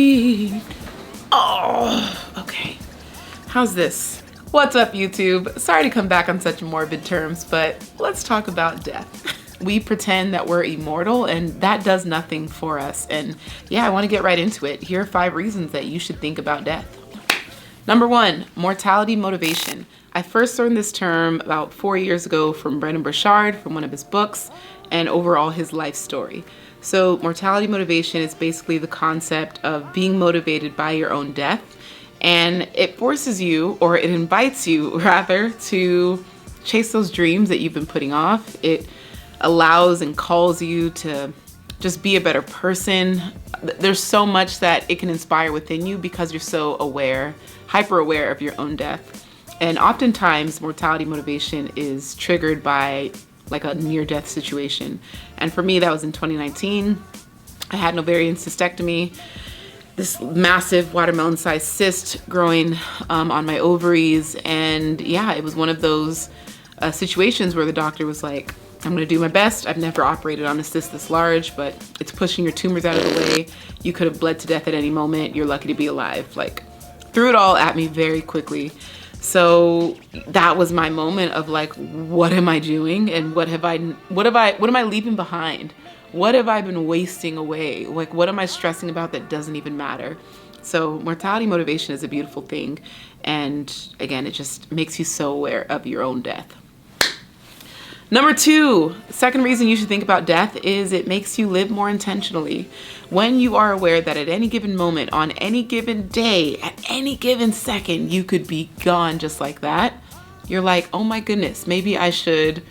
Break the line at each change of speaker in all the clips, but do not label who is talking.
breathe. Oh, okay. How's this? What's up, YouTube? Sorry to come back on such morbid terms, but let's talk about death. We pretend that we're immortal, and that does nothing for us. And yeah, I want to get right into it. Here are 5 reasons that you should think about death. Number 1, mortality motivation. I first learned this term about 4 years ago from Brendon Burchard, from one of his books, and overall his life story. So mortality motivation is basically the concept of being motivated by your own death, and it forces you, or it invites you rather, to chase those dreams that you've been putting off. It allows and calls you to just be a better person. There's so much that it can inspire within you because you're so aware, hyper aware of your own death. And oftentimes mortality motivation is triggered by like a near-death situation. And for me, that was in 2019. I had an ovarian cystectomy, this massive watermelon-sized cyst growing on my ovaries. And yeah, it was one of those situations where the doctor was like, I'm gonna do my best. I've never operated on a cyst this large, but it's pushing your tumors out of the way. You could have bled to death at any moment. You're lucky to be alive. Like, threw it all at me very quickly. So that was my moment of like, what am I doing? And what am I leaving behind? What have I been wasting away? Like, what am I stressing about that doesn't even matter? So mortality motivation is a beautiful thing. And again, it just makes you so aware of your own death. Number 2, second reason you should think about death is it makes you live more intentionally. When you are aware that at any given moment, on any given day, at any given second, you could be gone just like that, you're like, oh my goodness, maybe I should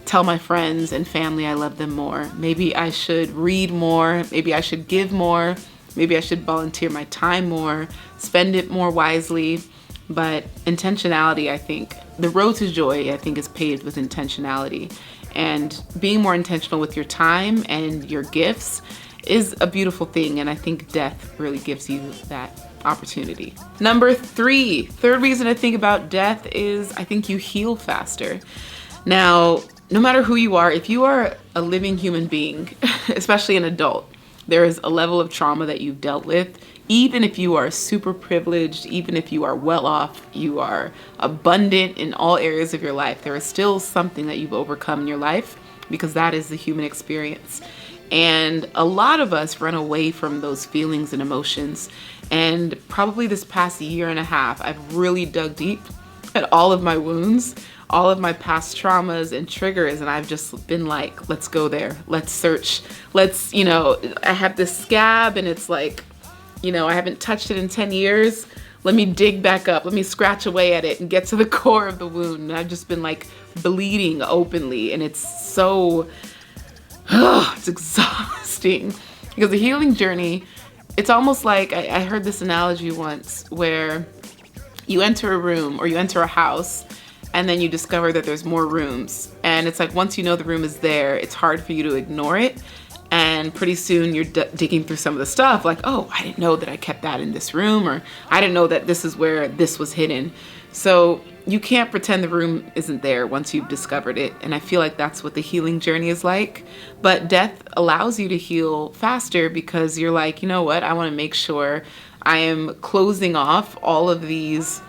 tell my friends and family I love them more. Maybe I should read more. Maybe I should give more. Maybe I should volunteer my time more, spend it more wisely. But intentionality, I think, the road to joy, I think, is paved with intentionality. And being more intentional with your time and your gifts is a beautiful thing. And I think death really gives you that opportunity. Number 3, third reason to think about death is I think you heal faster. Now, no matter who you are, if you are a living human being, especially an adult, there is a level of trauma that you've dealt with. Even if you are super privileged, even if you are well off, you are abundant in all areas of your life, there is still something that you've overcome in your life, because that is the human experience. And a lot of us run away from those feelings and emotions. And probably this past year and a half, I've really dug deep at all of my wounds, all of my past traumas and triggers. And I've just been like, let's go there. Let's search. Let's, I have this scab and it's like, I haven't touched it in 10 years. Let me dig back up. Let me scratch away at it and get to the core of the wound. And I've just been like bleeding openly. And it's so, it's exhausting. Because the healing journey, it's almost like, I heard this analogy once where you enter a room or you enter a house and then you discover that there's more rooms. And it's like, once you know the room is there, it's hard for you to ignore it. And pretty soon you're digging through some of the stuff like, oh, I didn't know that I kept that in this room, or I didn't know that this is where this was hidden. So you can't pretend the room isn't there once you've discovered it. And I feel like that's what the healing journey is like. But death allows you to heal faster because you're like, you know what? I want to make sure I am closing off all of these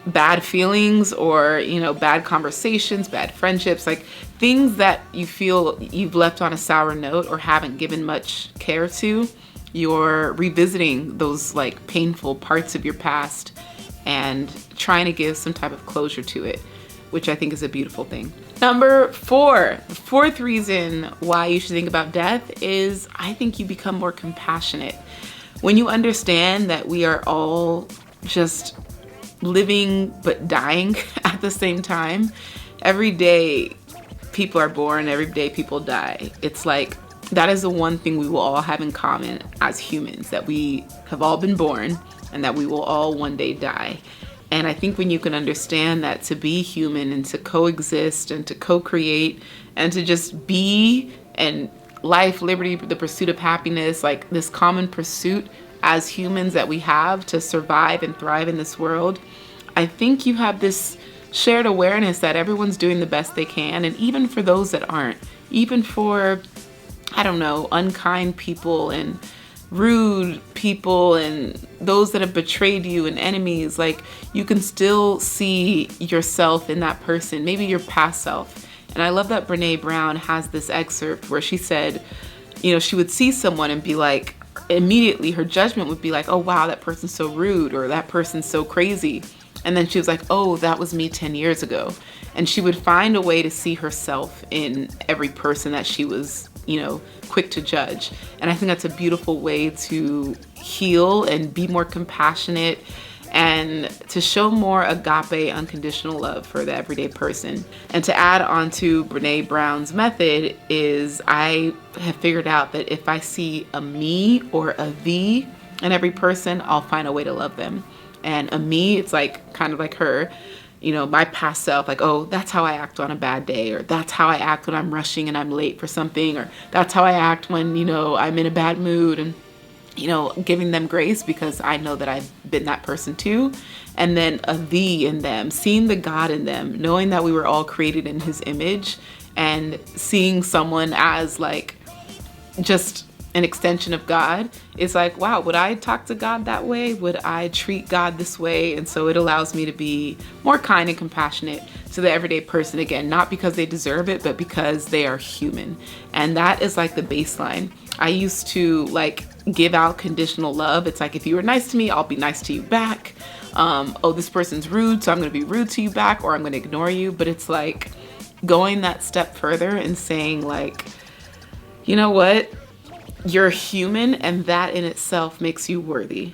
bad feelings or, bad conversations, bad friendships, like things that you feel you've left on a sour note or haven't given much care to. You're revisiting those like painful parts of your past and trying to give some type of closure to it, which I think is a beautiful thing. Number 4, the 4th reason why you should think about death is I think you become more compassionate. When you understand that we are all just living but dying at the same time. Every day people are born, every day people die. It's like that is the one thing we will all have in common as humans, that we have all been born and that we will all one day die. And I think when you can understand that to be human and to coexist and to co-create and to just be, and life, liberty, the pursuit of happiness, like this common pursuit as humans that we have to survive and thrive in this world, I think you have this shared awareness that everyone's doing the best they can. And even for those that aren't, even for, unkind people and rude people and those that have betrayed you and enemies, like you can still see yourself in that person, maybe your past self. And I love that Brene Brown has this excerpt where she said, you know, she would see someone and be like, immediately her judgment would be like, oh wow, that person's so rude, or that person's so crazy. And then she was like, oh, that was me 10 years ago. And she would find a way to see herself in every person that she was, you know, quick to judge. And I think that's a beautiful way to heal and be more compassionate and to show more agape, unconditional love for the everyday person. And to add on to Brene Brown's method is I have figured out that if I see a me or a thee in every person, I'll find a way to love them. And a me, it's like kind of like her, you know, my past self, like, oh, that's how I act on a bad day, or that's how I act when I'm rushing and I'm late for something, or that's how I act when, you know, I'm in a bad mood, and, you know, giving them grace because I know that I've been that person too. And then a thee in them, seeing the God in them, knowing that we were all created in his image, and seeing someone as like just an extension of God. It's like, wow, would I talk to God that way? Would I treat God this way? And so it allows me to be more kind and compassionate to the everyday person, again, not because they deserve it, but because they are human. And that is like the baseline. I used to like give out conditional love. It's like, if you were nice to me, I'll be nice to you back. Oh, this person's rude, so I'm going to be rude to you back, or I'm going to ignore you. But it's like going that step further and saying like, you know what? You're human, and that in itself makes you worthy.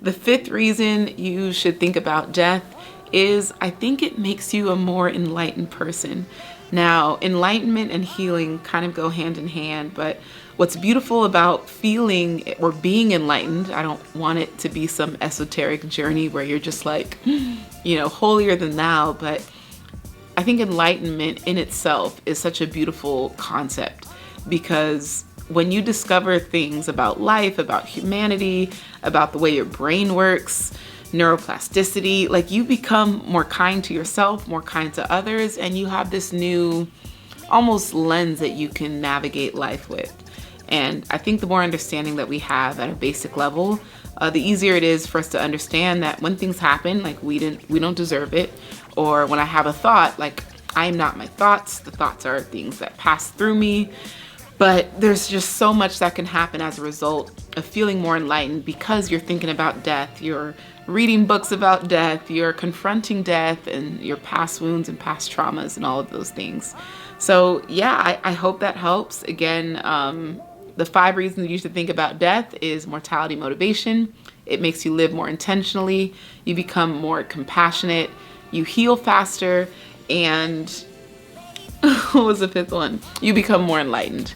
The fifth reason you should think about death is I think it makes you a more enlightened person. Now, enlightenment and healing kind of go hand in hand, but what's beautiful about feeling or being enlightened, I don't want it to be some esoteric journey where you're just like, you know, holier than thou, but I think enlightenment in itself is such a beautiful concept. Because when you discover things about life, about humanity, about the way your brain works, neuroplasticity, like you become more kind to yourself, more kind to others, and you have this new almost lens that you can navigate life with. And I think the more understanding that we have at a basic level, the easier it is for us to understand that when things happen, like we don't deserve it, or when I have a thought, like I am not my thoughts. The thoughts are things that pass through me. But there's just so much that can happen as a result of feeling more enlightened because you're thinking about death, you're reading books about death, you're confronting death and your past wounds and past traumas and all of those things. So yeah, I hope that helps. Again, the 5 reasons you should think about death is mortality motivation. It makes you live more intentionally. You become more compassionate. You heal faster. And what was the 5th one? You become more enlightened.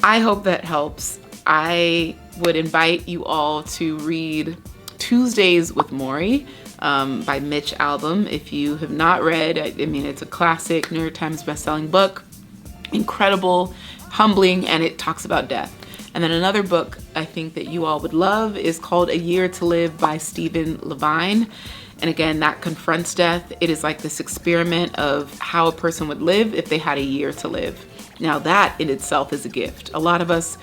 I hope that helps. I would invite you all to read Tuesdays with Maury by Mitch Albom. If you have not read, I mean, it's a classic New York Times bestselling book. Incredible, humbling, and it talks about death. And then another book I think that you all would love is called A Year to Live by Stephen Levine. And again, that confronts death. It is like this experiment of how a person would live if they had a year to live. Now that in itself is a gift. A lot of us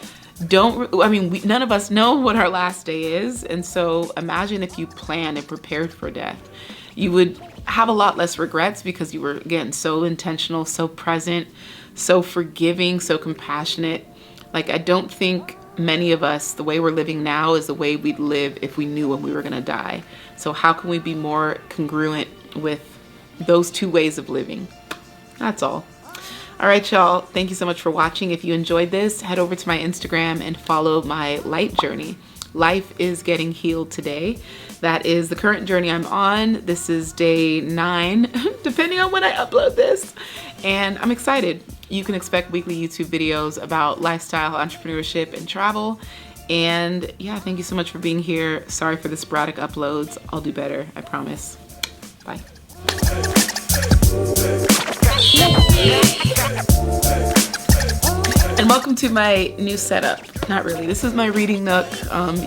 none of us know what our last day is. And so imagine if you planned and prepared for death. You would have a lot less regrets because you were, again, so intentional, so present, so forgiving, so compassionate. Like, I don't think many of us, the way we're living now is the way we'd live if we knew when we were gonna die. So how can we be more congruent with those 2 ways of living? That's all. All right, y'all. Thank you so much for watching. If you enjoyed this, head over to my Instagram and follow my light journey. Life is getting healed today. That is the current journey I'm on. This is day 9, depending on when I upload this. And I'm excited. You can expect weekly YouTube videos about lifestyle, entrepreneurship, and travel. And yeah, thank you so much for being here. Sorry for the sporadic uploads. I'll do better, I promise. Bye. And welcome to my new setup. Not really, this is my reading nook.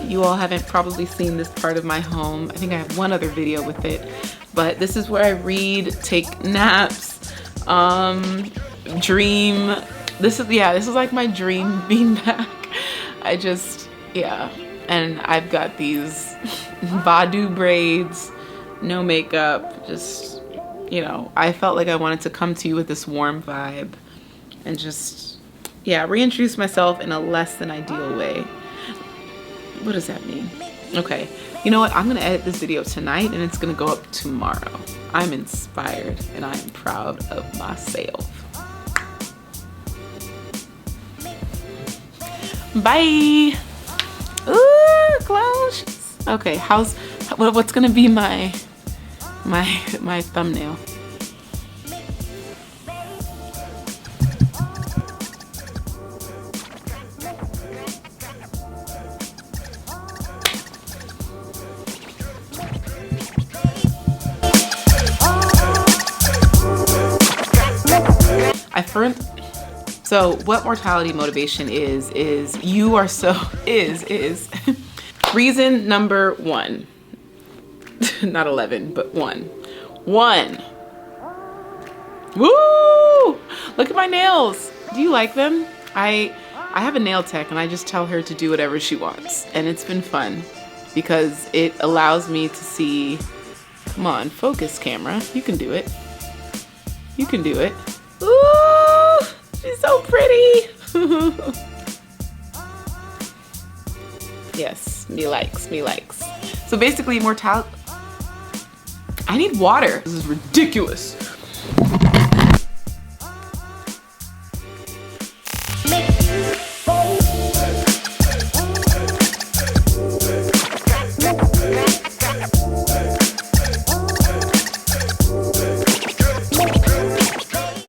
You all haven't probably seen this part of my home. I think I have one other video with it, but this is where I read, take naps, dream. This is like my dream beanbag. I just, yeah. And I've got these Badu braids, no makeup, just, you know, I felt like I wanted to come to you with this warm vibe and just, yeah, reintroduce myself in a less than ideal way. What does that mean? Okay, you know what? I'm gonna edit this video tonight and it's gonna go up tomorrow. I'm inspired and I am proud of myself. Bye. Ooh, close. Okay, what's gonna be my thumbnail? So what mortality motivation is you are so, is reason number 1, not 11, but 1. Woo! Look at my nails. Do you like them? I have a nail tech and I just tell her to do whatever she wants. And it's been fun because it allows me to see, come on, focus camera. You can do it. You can do it. Ooh, she's so pretty. Yes, me likes. So basically mortality, I need water. This is ridiculous.